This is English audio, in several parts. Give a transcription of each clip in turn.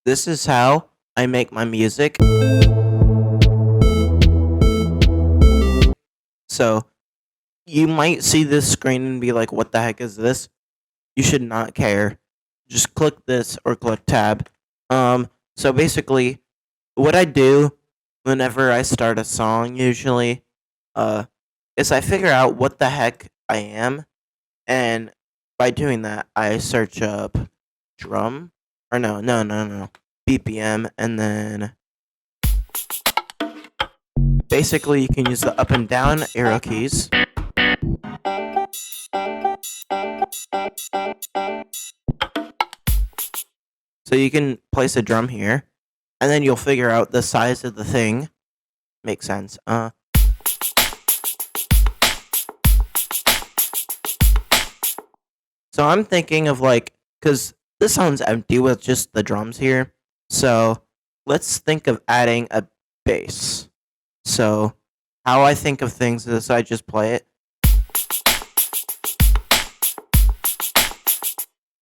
This is how I make my music. So you might see this screen and be like, what the heck is this? You should not care. Just click this or click tab. So basically, what I do whenever I start a song usually, uh, is I figure out what the heck I am, and by doing that, I search up drum, or no, BPM, and then basically you can use the up and down arrow keys. So you can place a drum here, and then you'll figure out the size of the thing. Makes sense. So I'm thinking of like, because this sounds empty with just the drums here. So let's think of adding a bass. So how I think of things is I just play it.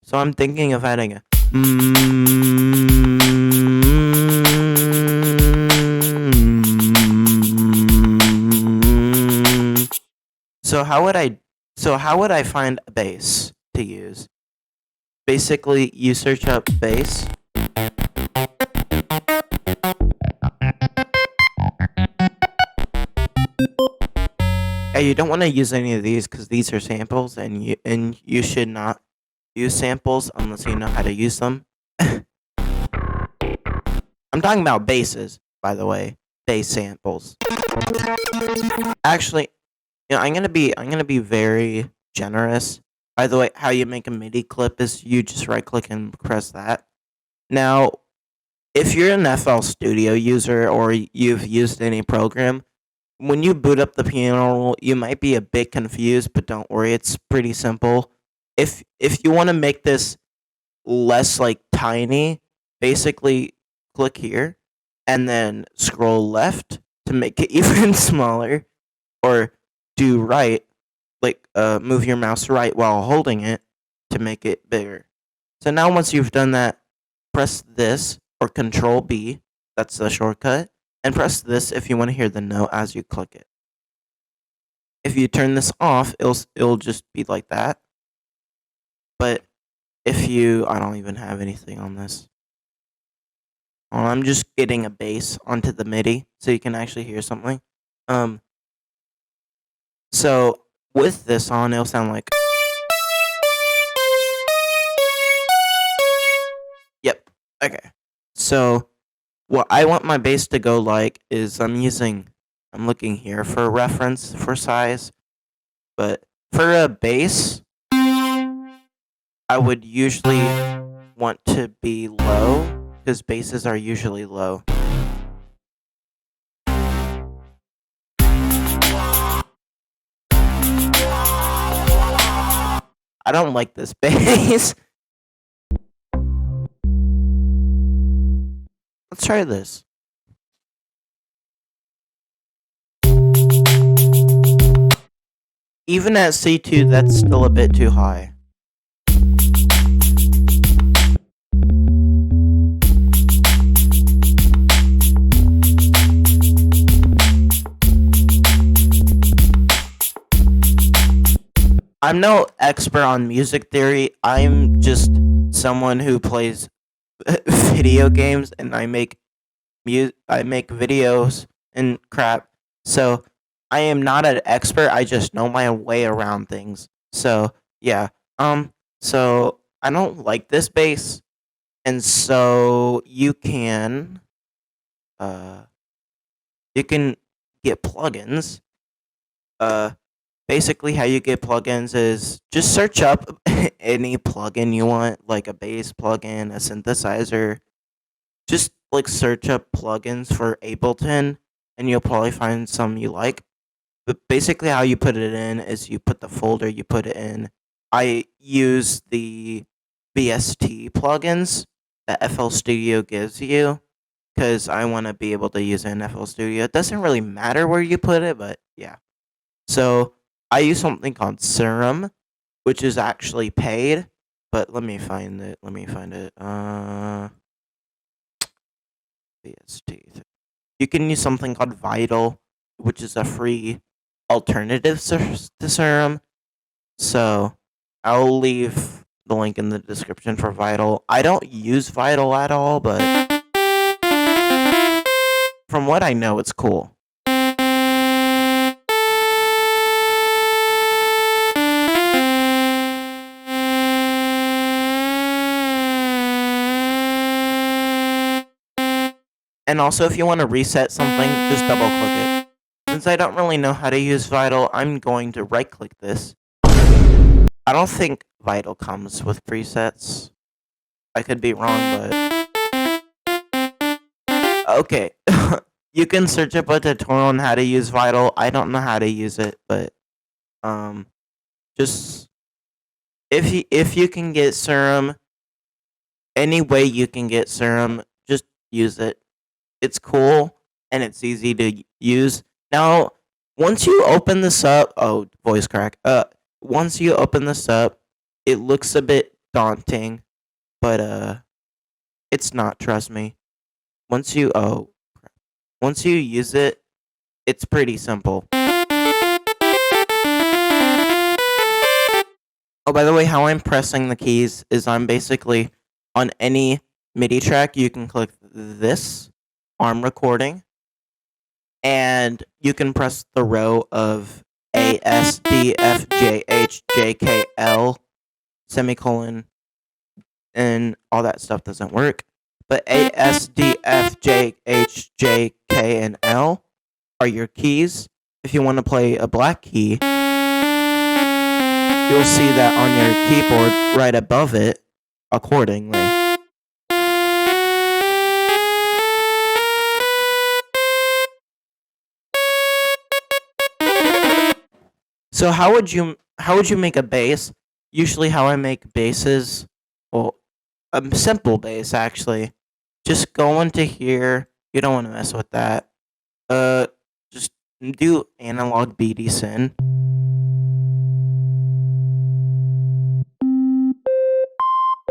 So I'm thinking of adding a. So how would I find a bass to use? Basically, you search up bass. You don't want to use any of these because these are samples, and you should not use samples unless you know how to use them. I'm talking about basses, by the way, bass samples. Actually, I'm gonna be very generous. By the way, how you make a MIDI clip is you just right click and press that. Now, if you're an FL Studio user or you've used any program, when you boot up the piano roll, you might be a bit confused, but don't worry, it's pretty simple. If you want to make this less like tiny, basically click here and then scroll left to make it even smaller, or do right, like move your mouse right while holding it to make it bigger. So now once you've done that, press this or Control B, that's the shortcut, and press this if you want to hear the note as you click it. If you turn this off, it'll just be like that. But if you, I don't even have anything on this. I'm just getting a bass onto the MIDI so you can actually hear something. Um, so with this on, it'll sound like. Yep. Okay. So what I want my bass to go like is I'm looking here for a reference for size, but for a bass, I would usually want to be low because basses are usually low. I don't like this bass. Let's try this. Even at C2, that's still a bit too high. I'm no expert on music theory. I'm just someone who plays video games, and I make videos and crap. So I am not an expert. I just know my way around things. So yeah. So I don't like this bass, and so uh you can get plugins. Uh, Basically, how you get plugins is just search up any plugin you want, like a bass plugin, a synthesizer. Just like search up plugins for Ableton, and you'll probably find some you like. But basically, how you put it in is you put the folder you put it in. I use the VST plugins that FL Studio gives you because I want to be able to use it in FL Studio. It doesn't really matter where you put it, but yeah. So I use something called Serum, which is actually paid. But let me find it. VST. You can use something called Vital, which is a free alternative to Serum. So I'll leave the link in the description for Vital. I don't use Vital at all, but from what I know, it's cool. And also, if you want to reset something, just double click it. Since I don't really know how to use Vital, I'm going to right click this. I don't think Vital comes with presets. I could be wrong, but okay. You can search up a tutorial on how to use Vital. I don't know how to use it, but just if you can get Serum, any way you can get Serum, just use it. It's cool and it's easy to use. Now, once you open this up, oh, voice crack. Once you open this up, it looks a bit daunting, but it's not, trust me. Once you use it, it's pretty simple. Oh, by the way, how I'm pressing the keys is I'm basically on any MIDI track, you can click this arm recording, and you can press the row of A, S, D, F, J, H, J, K, L, semicolon, and all that stuff doesn't work. But A, S, D, F, J, H, J, K, and L are your keys. If you want to play a black key, you'll see that on your keyboard right above it accordingly. So how would you make a bass? Usually how I make basses, well, a simple bass actually. Just go into here. You don't want to mess with that. Just do analog BD syn.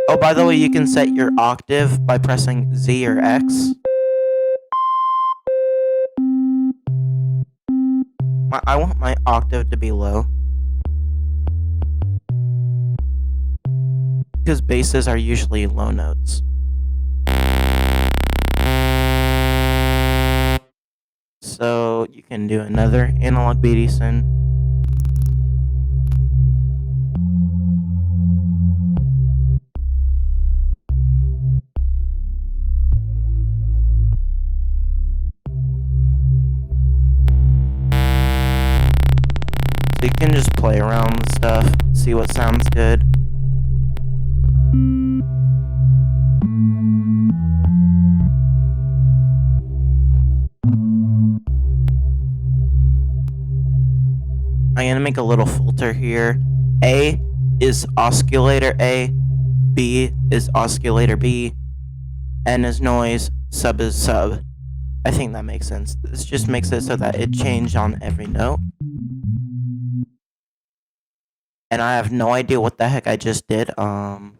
Oh, by the way, you can set your octave by pressing Z or X. I want my octave to be low. Because basses are usually low notes. So you can do another analog BD syn. So you can just play around with stuff, see what sounds good. I'm gonna make a little filter here. A is oscillator A, B is oscillator B, N is noise, sub is sub. I think that makes sense. This just makes it so that it changes on every note. And I have no idea what the heck I just did. Don't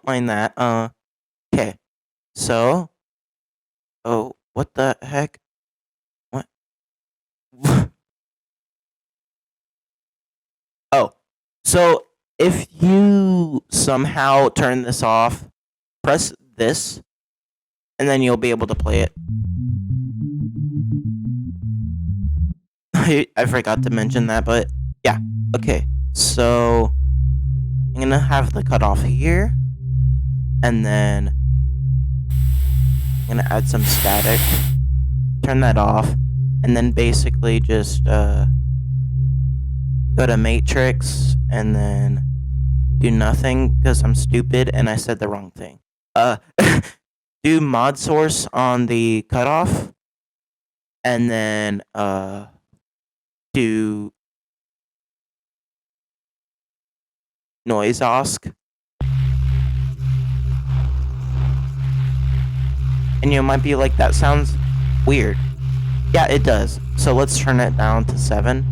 mind that. Okay. So, oh, what the heck? What? Oh, so if you somehow turn this off, press this, and then you'll be able to play it. I forgot to mention that, but yeah. Okay, so I'm gonna have the cutoff here, and then I'm gonna add some static, turn that off, and then basically just go to matrix, and then do nothing because I'm stupid and I said the wrong thing. Do mod source on the cutoff, and then do noise osc, and you might be like, that sounds weird. Yeah, it does. So let's turn it down to 7.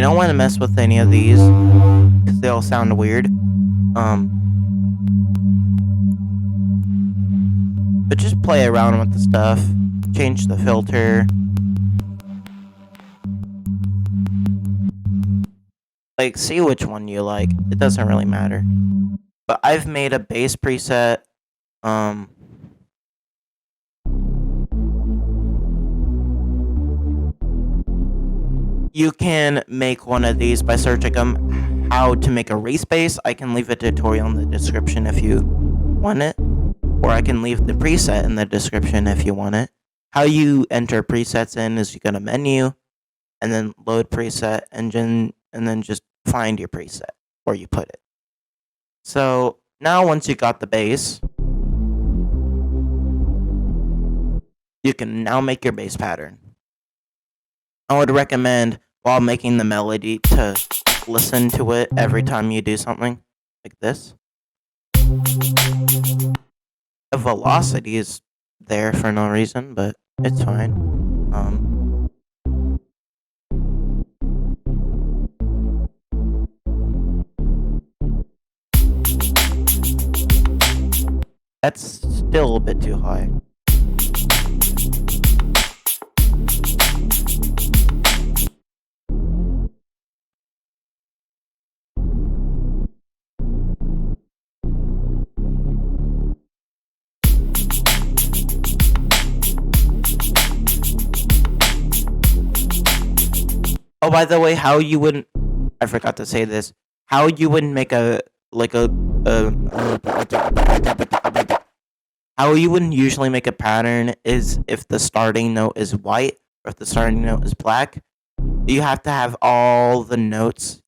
You don't want to mess with any of these because they all sound weird. But just play around with the stuff. Change the filter. Like, see which one you like. It doesn't really matter. But I've made a bass preset. You can make one of these by searching how to make a race bass. I can leave a tutorial in the description if you want it. Or I can leave the preset in the description if you want it. How you enter presets in is you go to menu, and then load preset engine, and then just find your preset where you put it. So now once you got the bass, you can now make your bass pattern. I would recommend while making the melody to listen to it every time you do something like this. The velocity is there for no reason, but it's fine. That's still a bit too high. Oh, by the way, how you wouldn't... I forgot to say this. How you wouldn't make how you wouldn't usually make a pattern is if the starting note is white or if the starting note is black. You have to have all the notes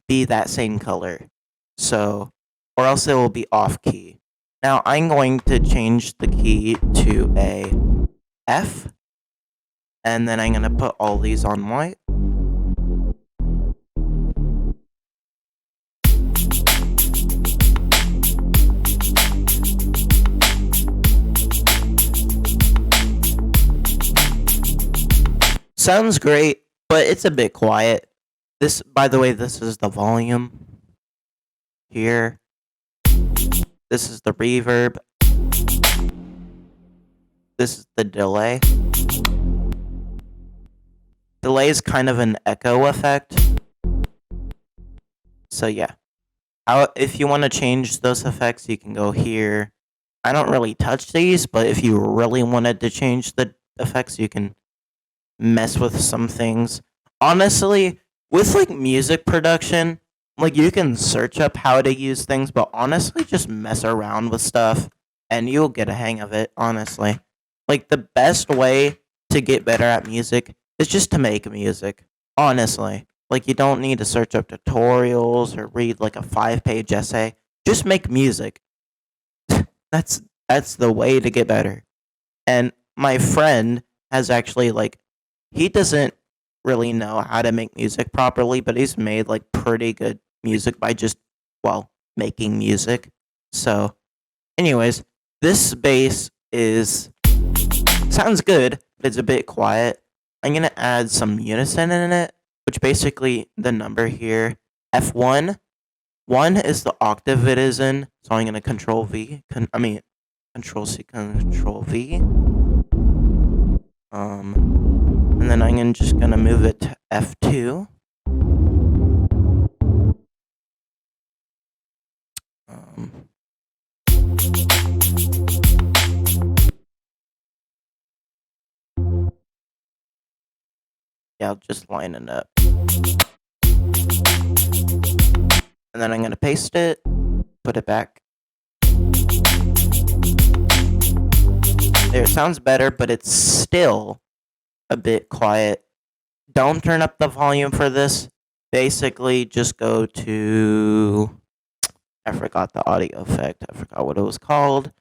be that same color. So, or else it will be off key. Now, I'm going to change the key to a F. And then I'm going to put all these on white. Sounds great, but it's a bit quiet. This, by the way, this is the volume here. This is the reverb. This is the delay. Delay is kind of an echo effect. So yeah. If you want to change those effects, you can go here. I don't really touch these, but if you really wanted to change the effects, you can mess with some things. Honestly, with like music production, like you can search up how to use things, but honestly just mess around with stuff and you'll get a hang of it, honestly. Like the best way to get better at music is just to make music, honestly. Like you don't need to search up tutorials or read like a 5-page essay. Just make music. That's the way to get better. And my friend has actually like he doesn't really know how to make music properly, but he's made like pretty good music by just, well, making music. So, anyways, this bass sounds good, but it's a bit quiet. I'm going to add some unison in it, which basically the number here, F1. 1 is the octave it is in, so I'm going to control V. Control C, control V. And then I'm just gonna move it to F2. Yeah, I'll just line it up. And then I'm gonna paste it, put it back. There, it sounds better, but it's still a bit quiet. Don't turn up the volume for this. Basically, just go to... I forgot the audio effect. I forgot what it was called.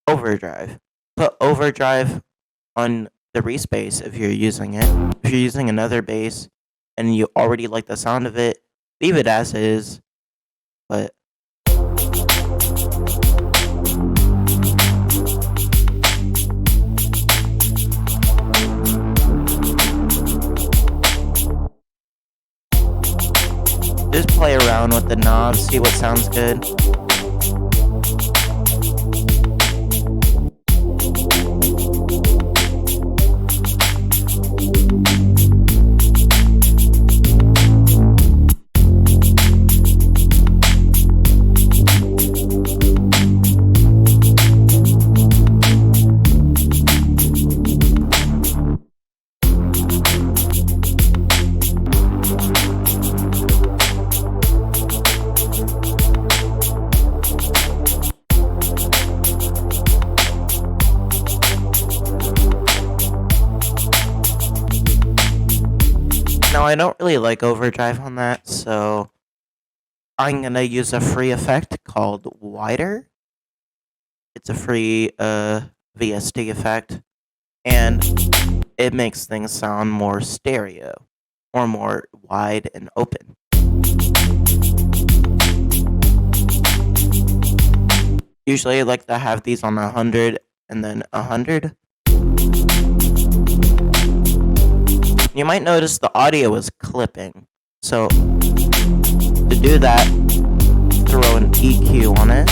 Overdrive. Put overdrive on the Reese bass if you're using it. If you're using another bass and you already like the sound of it, leave it as is. But play around with the knobs, see what sounds good. Now, I don't really like overdrive on that, so I'm gonna use a free effect called Wider. It's a free VST effect, and it makes things sound more stereo or more wide and open. Usually, I like to have these on 100 and then 100. You might notice the audio is clipping. So, to do that, throw an EQ on it.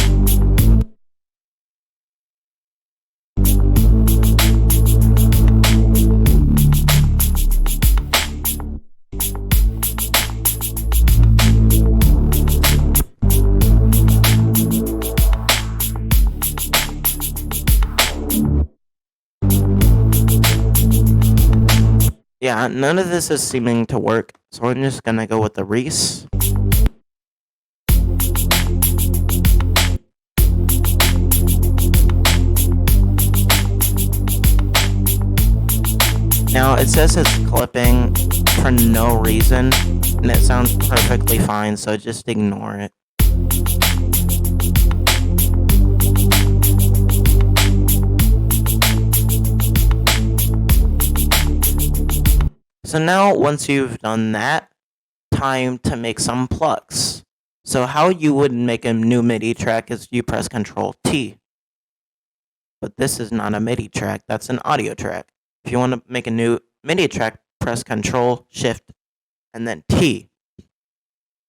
Yeah, none of this is seeming to work, so I'm just gonna go with the Reese. Now, it says it's clipping for no reason, and it sounds perfectly fine, so just ignore it. So now, once you've done that, time to make some plugs. So how you would make a new MIDI track is you press Control T. But this is not a MIDI track, that's an audio track. If you want to make a new MIDI track, press Control, Shift, and then T.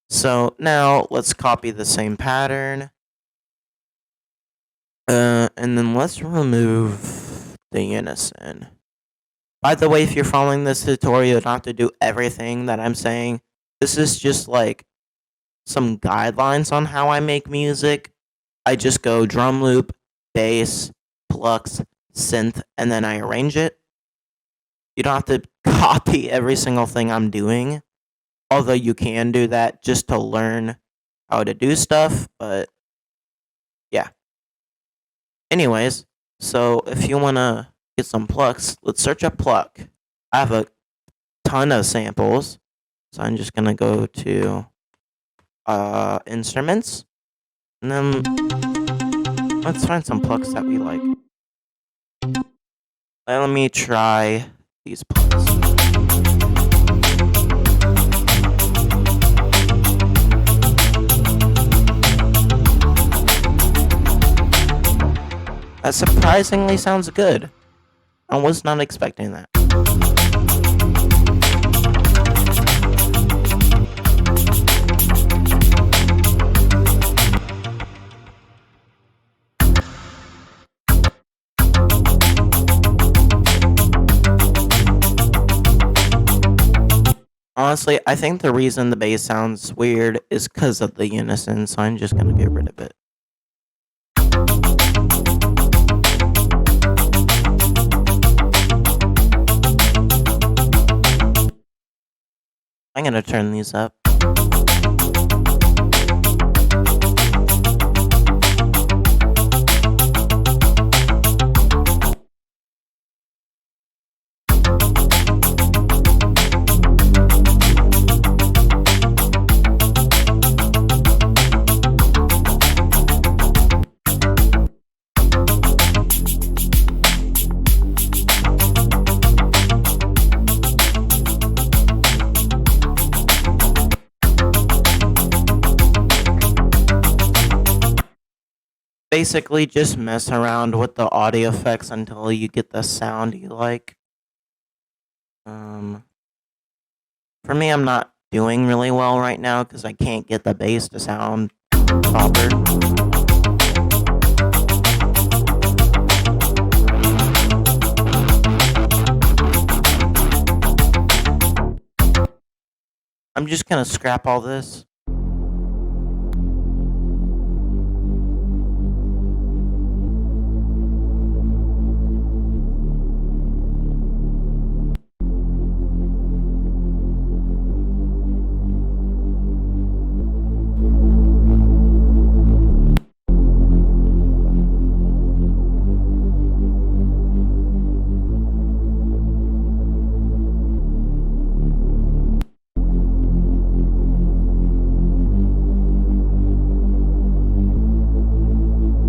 So now let's copy the same pattern. And then let's remove the unison. By the way, if you're following this tutorial, you don't have to do everything that I'm saying. This is just like some guidelines on how I make music. I just go drum loop, bass, plucks, synth, and then I arrange it. You don't have to copy every single thing I'm doing, although you can do that just to learn how to do stuff, but yeah. Anyways, so if you want to get some plucks, let's search up pluck. I have a ton of samples, so I'm just going to go to instruments, and then let's find some plucks that we like. Let me try these plucks. That surprisingly sounds good. I was not expecting that. Honestly, I think the reason the bass sounds weird is because of the unison, so I'm just gonna get rid of it. I'm gonna turn these up. Basically, just mess around with the audio effects until you get the sound you like. For me, I'm not doing really well right now because I can't get the bass to sound proper. I'm just gonna scrap all this.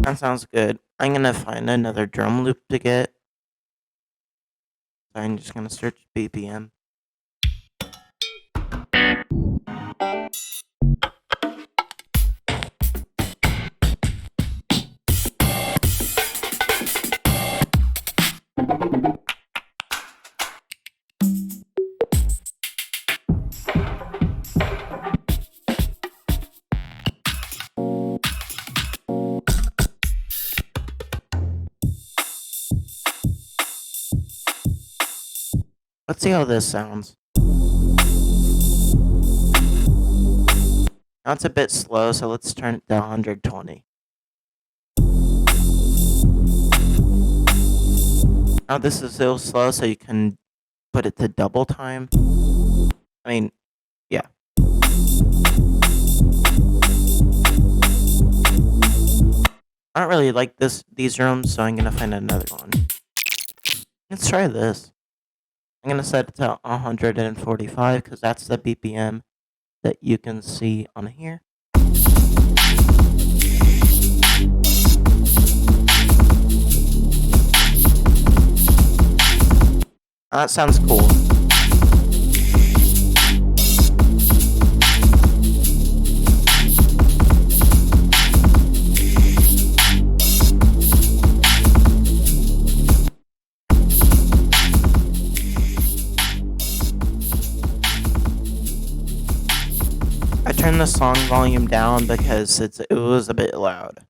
That sounds good. I'm gonna find another drum loop to get. So I'm just gonna search BPM. Let's see how this sounds. Now it's a bit slow, so let's turn it to 120. Now this is so slow, so you can put it to double time. I mean, yeah. I don't really like these rooms, so I'm gonna find another one. Let's try this. I'm gonna set it to 145 because that's the BPM that you can see on here. That sounds cool. I turned the song volume down because it was a bit loud.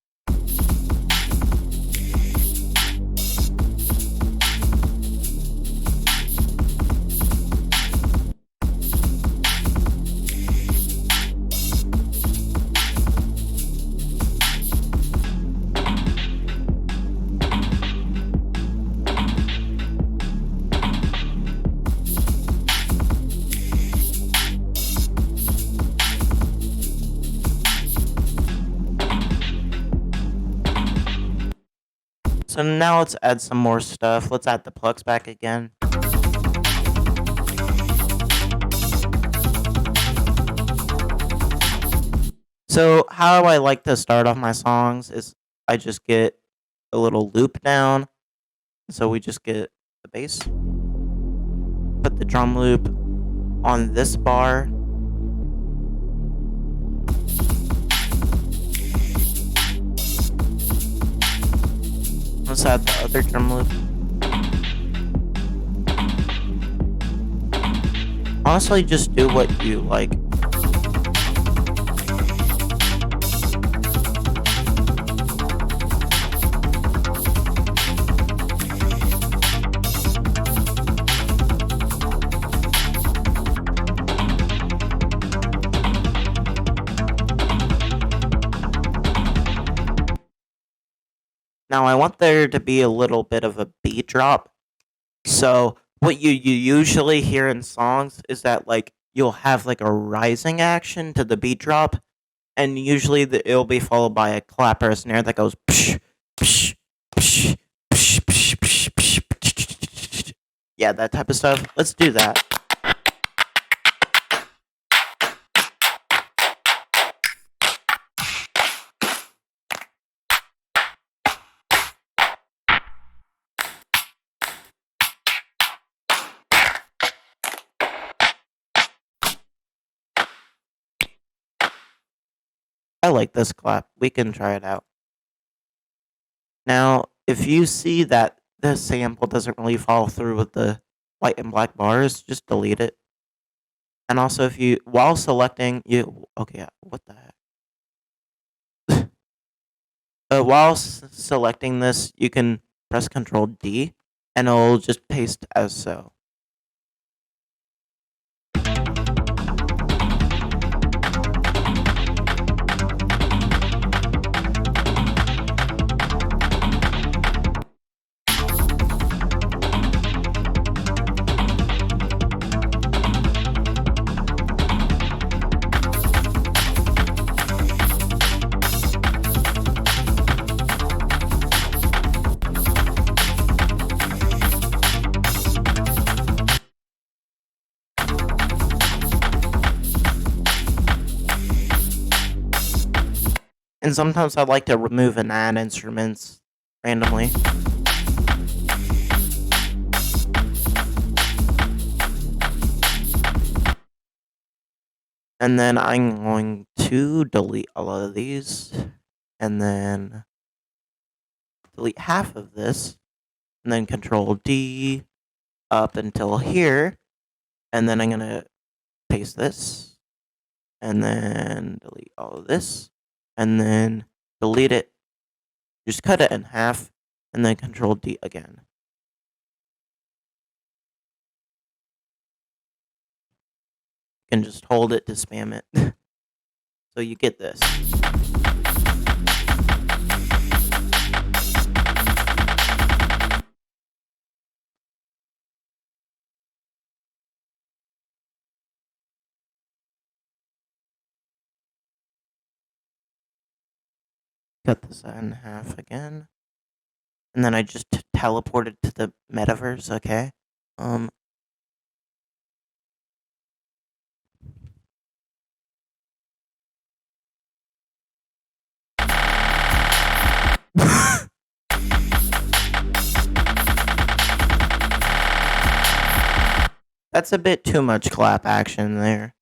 So now let's add some more stuff. Let's add the plugs back again. So how I like to start off my songs is I just get a little loop down. So we just get the bass, put the drum loop on this bar. Let's add the other drum loop. Honestly, just do what you like. Now I want there to be a little bit of a beat drop. So what you usually hear in songs is that like you'll have like a rising action to the beat drop, and usually it'll be followed by a clap or a snare that goes psh, psh, psh, psh, psh, psh, psh, psh. Yeah, that type of stuff. Let's do that. I like this clap. We can try it out. Now, if you see that the sample doesn't really follow through with the white and black bars, just delete it. And also, if you while selecting you okay, what the heck? While selecting this, you can press Control D, and it'll just paste as so. And sometimes I like to remove and add instruments randomly. And then I'm going to delete all of these. And then delete half of this. And then Control D up until here. And then I'm going to paste this. And then delete all of this. And then delete it. Just cut it in half. And then Control D again. You can just hold it to spam it. So you get this. Cut this in half again. And then I just teleported to the metaverse, okay? That's a bit too much clap action there.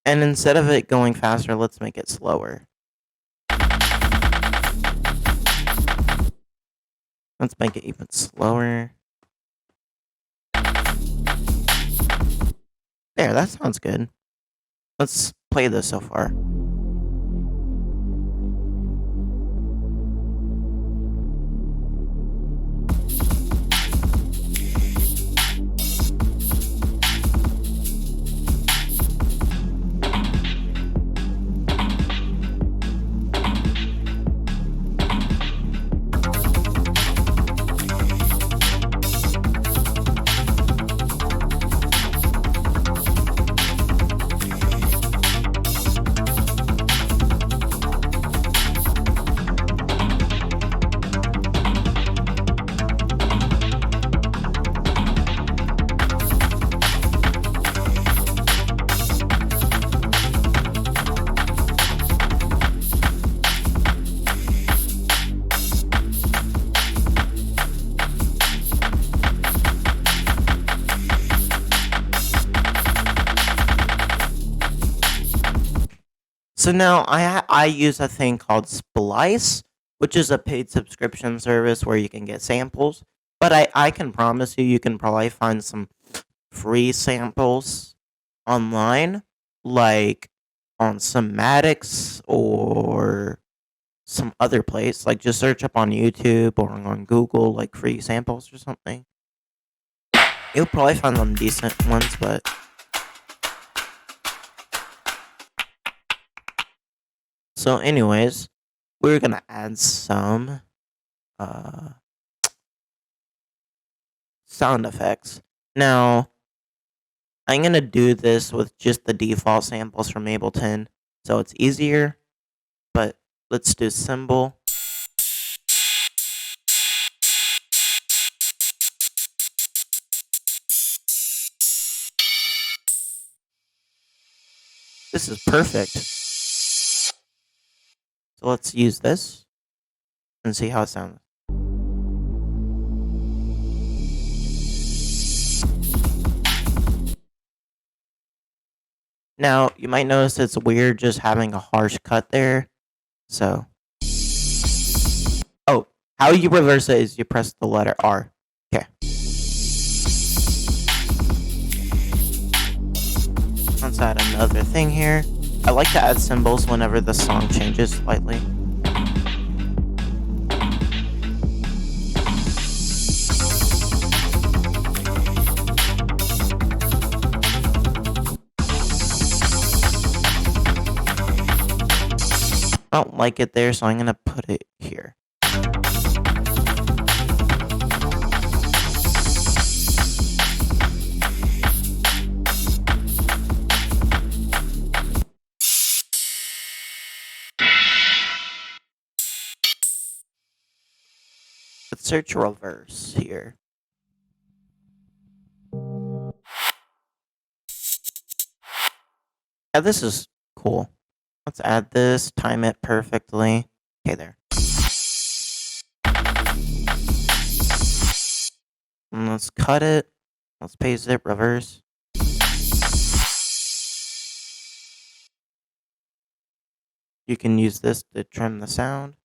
And instead of it going faster, let's make it slower. Let's make it even slower. There, that sounds good. Let's play this so far. So now I use a thing called Splice, which is a paid subscription service where you can get samples. But I can promise you can probably find some free samples online, like on Somatics or some other place. Like just search up on YouTube or on Google, like free samples or something. You'll probably find some decent ones, but so anyways, we're gonna add some sound effects. Now, I'm gonna do this with just the default samples from Ableton, so it's easier. But let's do cymbal. This is perfect. So let's use this and see how it sounds. Now, you might notice it's weird just having a harsh cut there. So, oh, How you reverse it is you press the letter R. Okay. Let's add another thing here. I like to add symbols whenever the song changes slightly. I don't like it there, so I'm gonna put it here. Let's search reverse here. Yeah, this is cool. Let's add this, time it perfectly. Okay, there. And let's cut it. Let's paste it, reverse. You can use this to trim the sound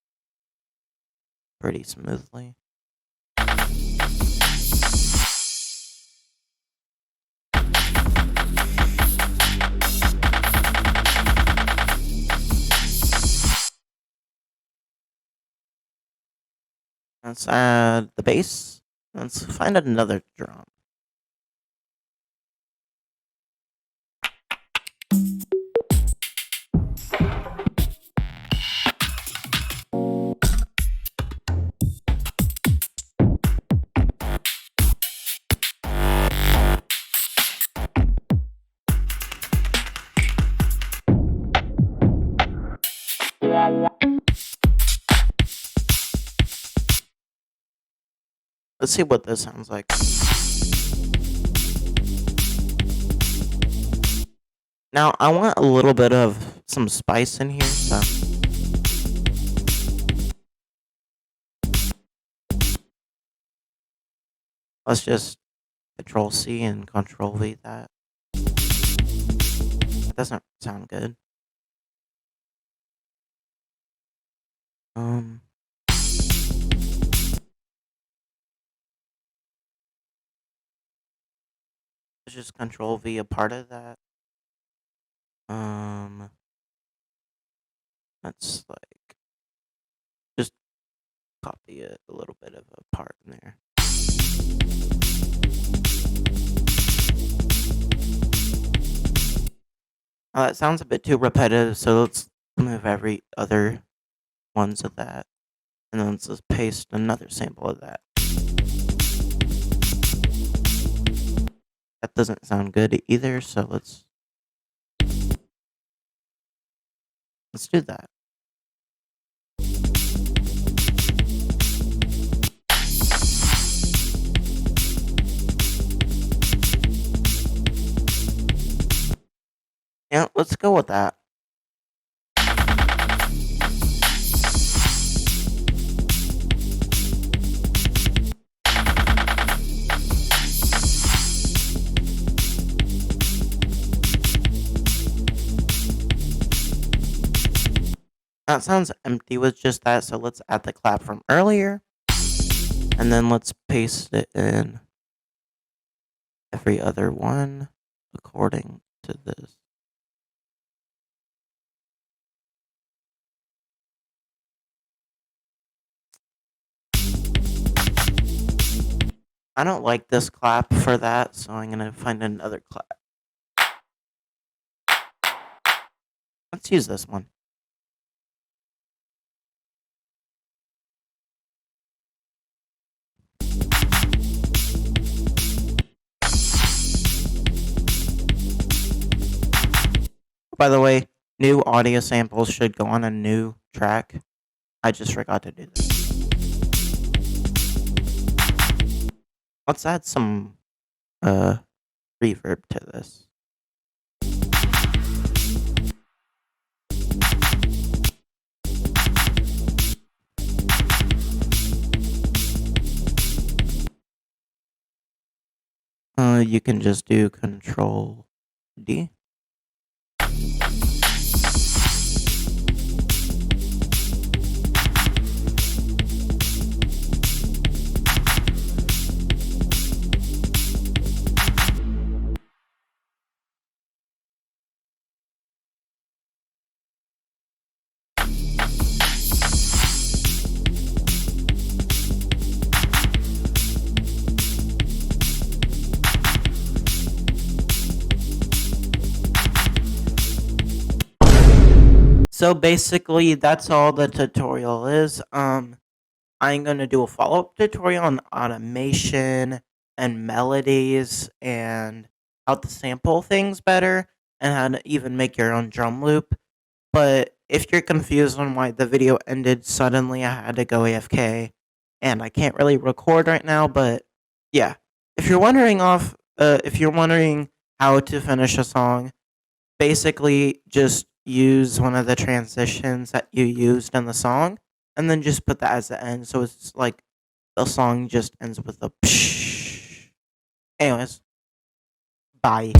pretty smoothly. Let's add the bass. Let's find another drum. Let's see what this sounds like. Now, I want a little bit of some spice in here, so. Let's just Control C and Control V that. That doesn't sound good. Let's just Control V a part of that. Let's like just copy it a little bit of a part in there. Oh, that sounds a bit too repetitive, so let's remove every other ones of that. And then let's just paste another sample of that. That doesn't sound good either, so let's do that. Yeah, let's go with that. That sounds empty with just that, so let's add the clap from earlier. And then let's paste it in every other one according to this. I don't like this clap for that, so I'm gonna find another clap. Let's use this one. By the way, new audio samples should go on a new track. I just forgot to do this. Let's add some reverb to this. You can just do Control D. So basically, that's all the tutorial is. I'm gonna do a follow-up tutorial on automation and melodies and how to sample things better and how to even make your own drum loop. But if you're confused on why the video ended suddenly, I had to go AFK and I can't really record right now. But yeah, if you're wondering how to finish a song, basically just use one of the transitions that you used in the song and then just put that as the end. So it's like the song just ends with a psh. Anyways, bye.